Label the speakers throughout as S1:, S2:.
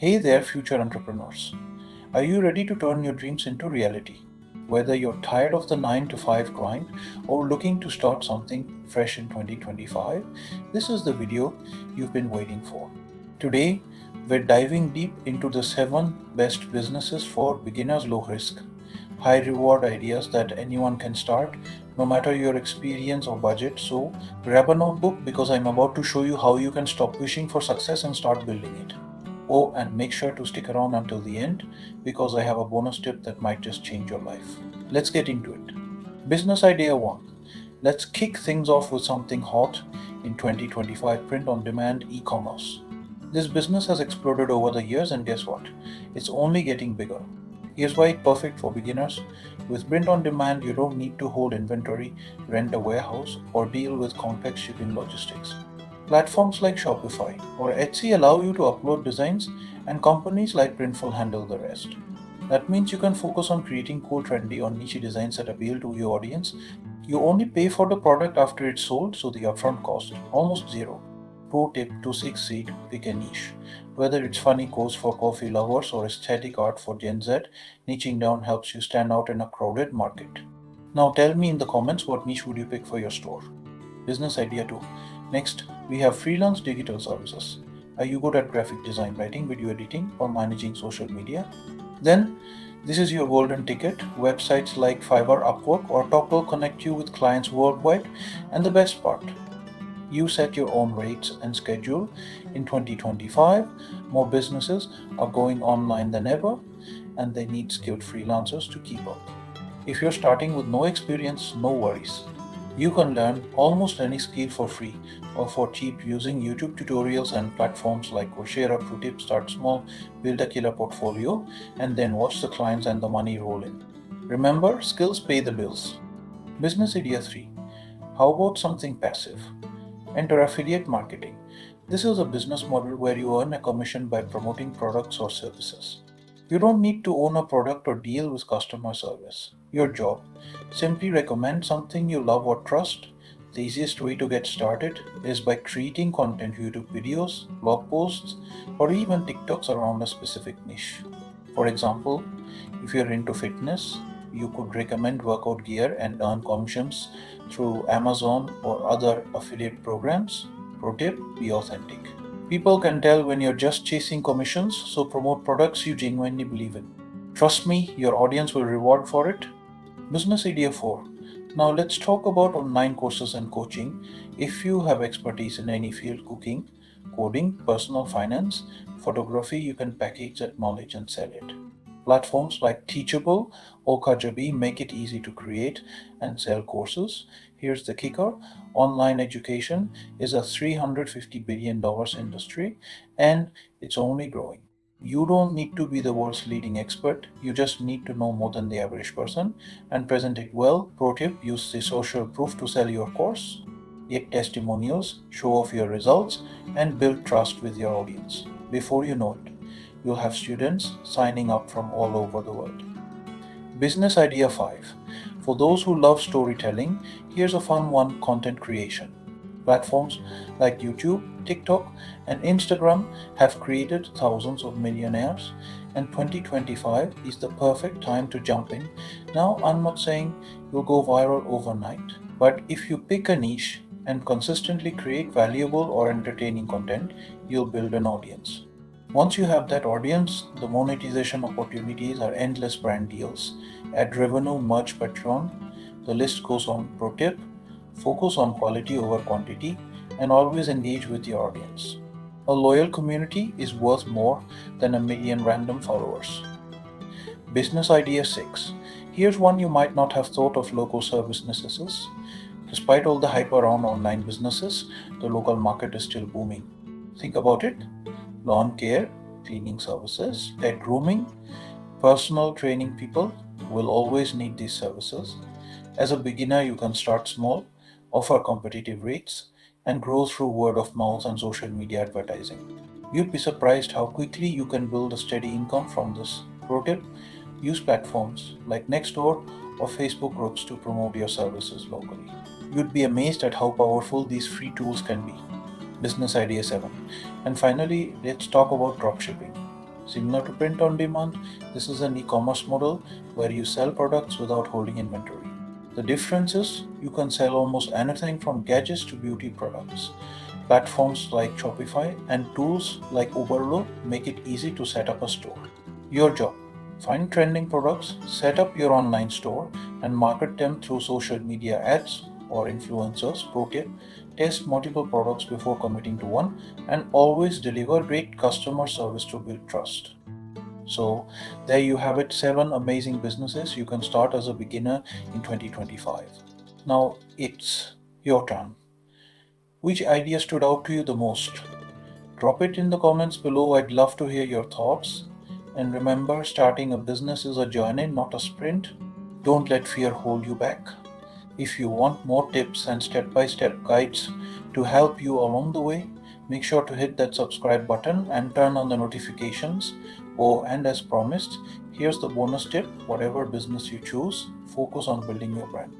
S1: Hey there, future entrepreneurs. Are you ready to turn your dreams into reality? Whether you're tired of the 9 to 5 grind or looking to start something fresh in 2025, this is the video you've been waiting for. Today, we're diving deep into the 7 best businesses for beginners low risk, high reward ideas that anyone can start, no matter your experience or budget. So, grab a notebook because I'm about to show you how you can stop wishing for success and start building it. Oh, and make sure to stick around until the end because I have a bonus tip that might just change your life. Let's get into it. Business idea 1. Let's kick things off with something hot in 2025 print on demand e commerce. This business has exploded over the years, and guess what? It's only getting bigger. Here's why it's perfect for beginners. With print on demand, you don't need to hold inventory, rent a warehouse, or deal with complex shipping logistics. Platforms like Shopify or Etsy allow you to upload designs, and companies like Printful handle the rest. That means you can focus on creating cool, trendy, or niche designs that appeal to your audience. You only pay for the product after it's sold, so the upfront cost almost zero. Pro tip to succeed: pick a niche. Whether it's funny quotes for coffee lovers or aesthetic art for Gen Z, niching down helps you stand out in a crowded market. Now tell me in the comments, what niche would you pick for your store? Business idea 2. Next, we have freelance digital services. Are you good at graphic design, writing, video editing, or managing social media? Then, this is your golden ticket. Websites like Fiverr, Upwork, or Toggle connect you with clients worldwide. And the best part, you set your own rates and schedule. In 2025, more businesses are going online than ever, and they need skilled freelancers to keep up. If you're starting with no experience, no worries. You can learn almost any skill for free or for cheap using YouTube tutorials and platforms like Coursera. Pro tip: start small, build a killer portfolio, and then watch the clients and the money roll in. Remember, skills pay the bills. Business idea 3. How about something passive? Enter affiliate marketing. This is a business model where you earn a commission by promoting products or services. You don't need to own a product or deal with customer service. Your job: simply recommend something you love or trust. The easiest way to get started is by creating content: YouTube videos, blog posts, or even TikToks around a specific niche. For example, if you're into fitness, you could recommend workout gear and earn commissions through Amazon or other affiliate programs. Pro tip: be authentic. People can tell when you're just chasing commissions, so promote products you genuinely believe in. Trust me, your audience will reward for it. Business idea 4. Now let's talk about online courses and coaching. If you have expertise in any field: cooking, coding, personal finance, photography, you can package that knowledge and sell it. Platforms like Teachable or Kajabi make it easy to create and sell courses. Here's the kicker: online education is a $350 billion industry, and it's only growing. You don't need to be the world's leading expert, you just need to know more than the average person and present it well. Pro tip: use the social proof to sell your course. Get testimonials, show off your results, and build trust with your audience. Before you know it, you'll have students signing up from all over the world. Business idea 5. For those who love storytelling, here's a fun one: content creation. Platforms like YouTube, TikTok, and Instagram have created thousands of millionaires, and 2025 is the perfect time to jump in. Now, I'm not saying you'll go viral overnight, but if you pick a niche and consistently create valuable or entertaining content, you'll build an audience. Once you have that audience, the monetization opportunities are endless: brand deals, ad revenue, merch, Patreon. The list goes on. Pro tip: focus on quality over quantity and always engage with your audience. A loyal community is worth more than a million random followers. Business idea 6. Here's one you might not have thought of: local service businesses. Despite all the hype around online businesses, the local market is still booming. Think about it: lawn care, cleaning services, pet grooming, personal training. People will always need these services. As a beginner, you can start small, offer competitive rates, and grow through word of mouth and social media advertising. You'd be surprised how quickly you can build a steady income from this. Pro tip: use platforms like Nextdoor or Facebook groups to promote your services locally. You'd be amazed at how powerful these free tools can be. Business idea 7. And finally, let's talk about dropshipping. Similar to print on demand, this is an e-commerce model where you sell products without holding inventory. The difference is you can sell almost anything from gadgets to beauty products. Platforms like Shopify and tools like Uberlo make it easy to set up a store. Your job: find trending products, set up your online store, and market them through social media ads or influencers. Pro tip: test multiple products before committing to one, and always deliver great customer service to build trust. So, there you have it, 7 amazing businesses you can start as a beginner in 2025. Now, it's your turn. Which idea stood out to you the most? Drop it in the comments below. I'd love to hear your thoughts. And remember, starting a business is a journey, not a sprint. Don't let fear hold you back. If you want more tips and step by step guides to help you along the way, make sure to hit that subscribe button and turn on the notifications. Oh, and as promised, here's the bonus tip: whatever business you choose, focus on building your brand.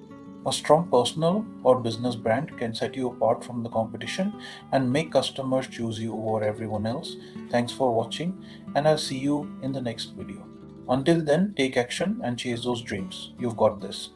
S1: A strong personal or business brand can set you apart from the competition and make customers choose you over everyone else. Thanks for watching, and I'll see you in the next video. Until then, take action and chase those dreams. You've got this.